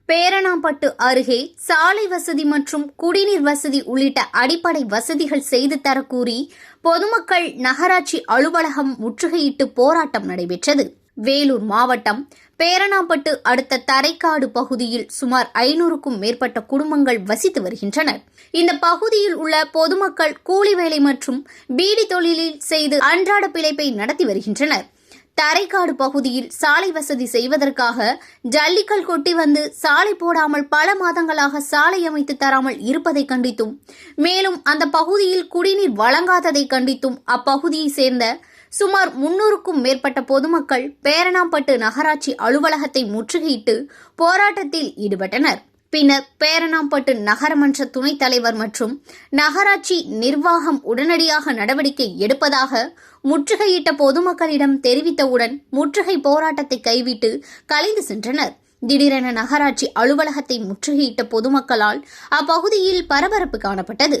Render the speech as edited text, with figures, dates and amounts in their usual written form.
பேரணாம்பட்டு அருகே சாலை வசதி மற்றும் குடிநீர் வசதி உள்ளிட்ட அடிப்படை வசதிகள் செய்து தரக்கூறி பொதுமக்கள் நகராட்சி அலுவலகம் முற்றுகையிட்டு போராட்டம் நடைபெற்றது. வேலூர் மாவட்டம் பேரணாம்பட்டு அடுத்த தரைக்காடு பகுதியில் சுமார் 500க்கும் மேற்பட்ட குடும்பங்கள் வசித்து வருகின்றனர். இந்த பகுதியில் உள்ள பொதுமக்கள் கூலி வேலை மற்றும் பீடி தொழிலில் செய்து அன்றாட பிழைப்பை நடத்தி வருகின்றனர். தரைக்காடு பகுதியில் சாலை வசதி செய்வதற்காக ஜல்லிக்கல் கொட்டி வந்து சாலை போடாமல் பல மாதங்களாக சாலை அமைத்து தராமல் இருப்பதை கண்டித்தும், மேலும் அந்த பகுதியில் குடிநீர் வழங்காததை கண்டித்தும் அப்பகுதியை சேர்ந்த சுமார் 300க்கும் மேற்பட்ட பொதுமக்கள் பேரணாம்பட்டு நகராட்சி அலுவலகத்தை முற்றுகையிட்டு போராட்டத்தில் ஈடுபட்டனர். பின்னர் பேரணாம்பட்டு நகரமன்ற துணைத் தலைவர் மற்றும் நகராட்சி நிர்வாகம் உடனடியாக நடவடிக்கை எடுப்பதாக முற்றுகையிட்ட பொதுமக்களிடம் தெரிவித்தவுடன் முற்றுகை போராட்டத்தை கைவிட்டு கலைந்து சென்றனர். திடீரென நகராட்சி அலுவலகத்தை முற்றுகையிட்ட பொதுமக்களால் அப்பகுதியில் பரபரப்பு காணப்பட்டது.